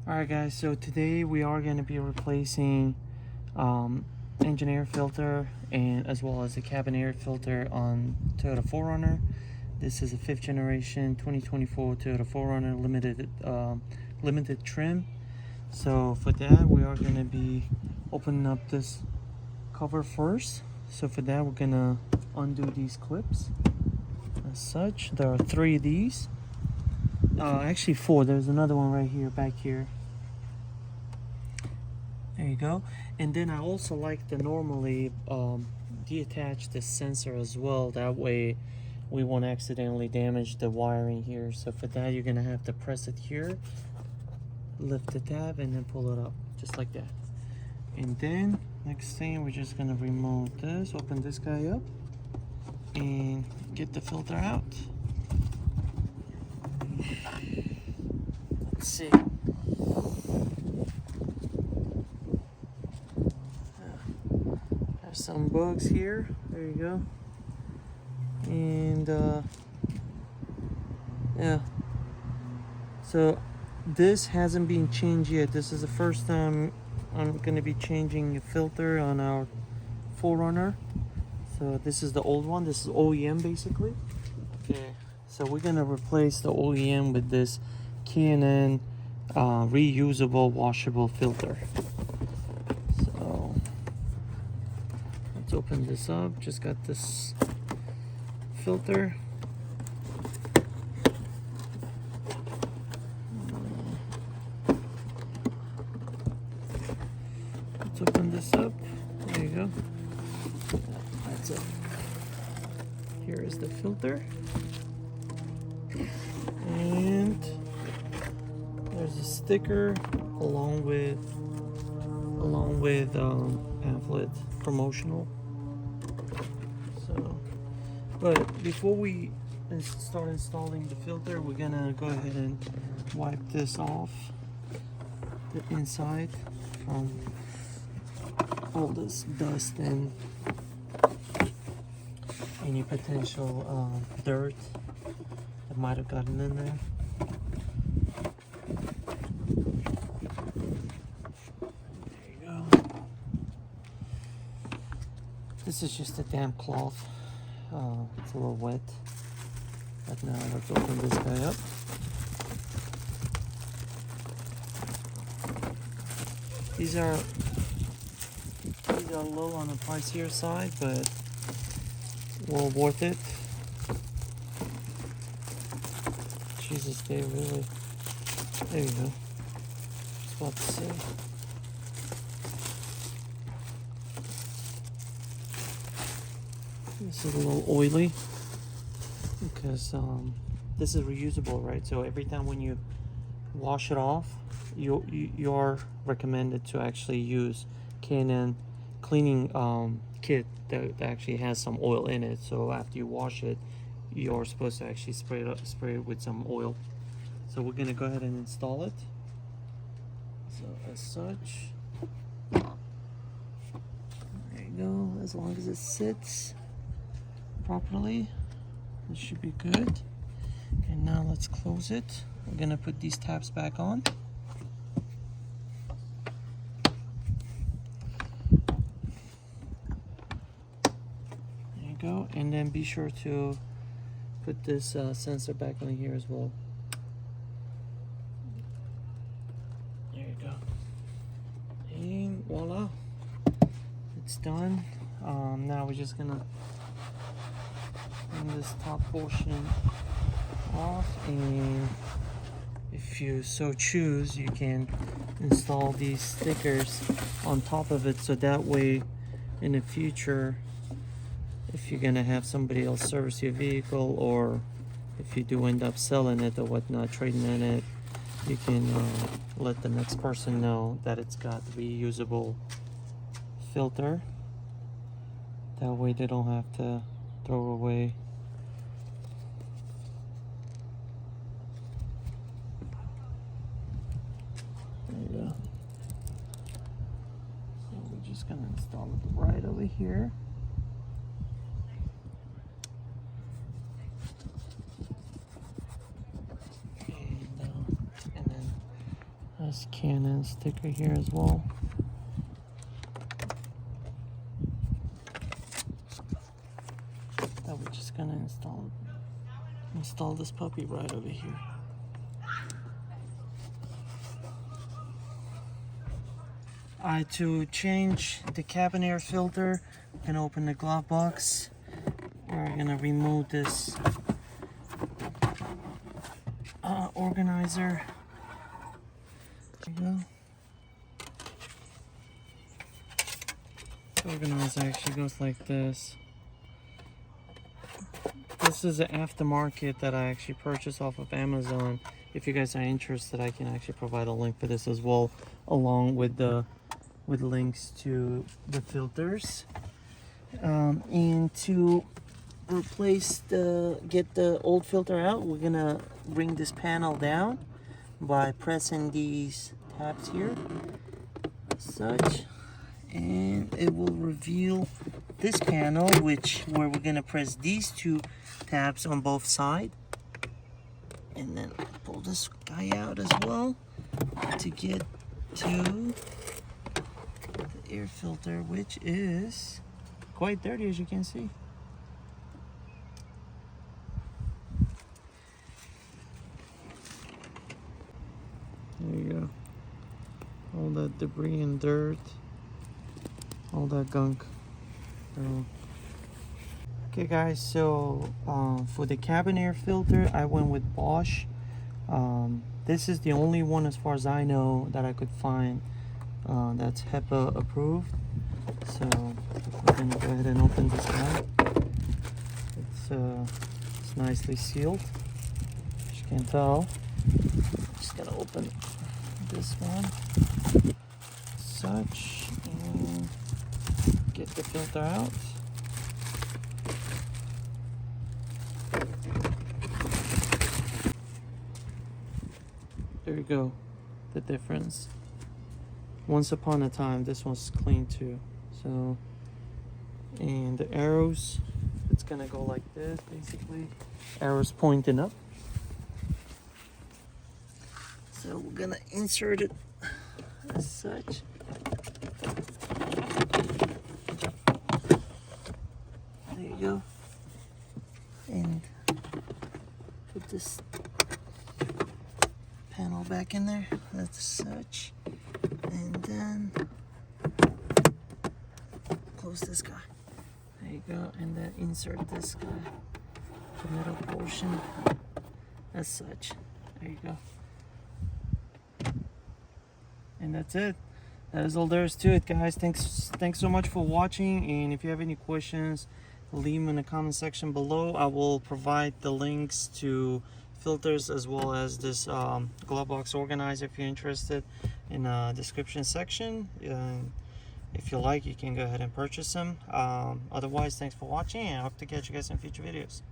Alright guys, so today we are going to be replacing engine air filter and as well as the cabin air filter on Toyota 4Runner. This is a 5th generation 2024 Toyota 4Runner limited trim. So for that we are going to be opening up this cover first. So for that we're going to undo these clips as such. There are 3 of these. Actually 4. There's another one right here, back here. There you go. And then I also like to normally detach the sensor as well. That way we won't accidentally damage the wiring here. So for that you're gonna have to press it here, lift the tab, and then pull it up just like that. And then next thing, we're just gonna remove this, open this guy up, and get the filter out. Let's see. There's some bugs here. There you go. And yeah. So this hasn't been changed yet. This is the first time I'm gonna be changing a filter on our 4Runner. So this is the old one. This is OEM basically. Okay. So we're gonna replace the OEM with this K&N reusable washable filter. So let's open this up. Just got this filter. Let's open this up. There you go. That's it. Here is the filter. And there's a sticker along with pamphlet promotional. So, but before we start installing the filter, we're gonna go ahead and wipe this off the inside from all this dust and any potential dirt that might have gotten in there. There you go. This is just a damp cloth. It's a little wet. But now let's open this guy up. These are a little on the pricier side, but well worth it. Jesus, they really. There you go. Just about to say. This is a little oily because this is reusable, right? So every time when you wash it off, you're recommended to actually use K&N cleaning kit that actually has some oil in it. So after you wash it, you're supposed to actually spray it with some oil. So we're gonna go ahead and install it. So as such, there you go. As long as it sits properly, it should be good. And now let's close it. We're gonna put these tabs back on. There you go. And then be sure to put this sensor back on here as well. There you go. And voila, it's done. Now we're just gonna bring this top portion off, and if you so choose, you can install these stickers on top of it, so that way in the future, if you're gonna have somebody else service your vehicle, or if you do end up selling it or whatnot, trading in it, you can let the next person know that it's got reusable filter. That way they don't have to throw away. There you go. So we're just gonna install it right over here. And then this Canon sticker here as well. That we're just gonna install this puppy right over here. To change the cabin air filter, you can open the glove box. We're gonna remove this organizer. There you go. The organizer actually goes like this. This is an aftermarket that I actually purchased off of Amazon. If you guys are interested, I can actually provide a link for this as well, along with links to the filters. And to get the old filter out, we're gonna bring this panel down by pressing these tabs here, such, and it will reveal this panel, where we're gonna press these two tabs on both sides, and then pull this guy out as well to get to the air filter, which is quite dirty, as you can see. There you go. All that debris and dirt, all that gunk. Okay guys, so for the cabin air filter, I went with Bosch. This is the only one, as far as I know, that I could find that's HEPA approved. So we're gonna go ahead and open this guy. It's nicely sealed, as you can tell. Just gonna open this one, such, and get the filter out. There you go, the difference. Once upon a time, this one's clean too. So, and the arrows, it's gonna go like this, basically. Arrows pointing up. So we're gonna insert it as such. There you go. And put this panel back in there. That's such. And then close this guy. There you go. And then insert this guy, the middle portion, as such. There you go. And that's it. That is all there is to it, guys. Thanks so much for watching, and if you have any questions, leave them in the comment section below. I will provide the links to filters as well as this glove box organizer if you're interested in the description section. If you like, you can go ahead and purchase them. Otherwise, thanks for watching, and I hope to catch you guys in future videos.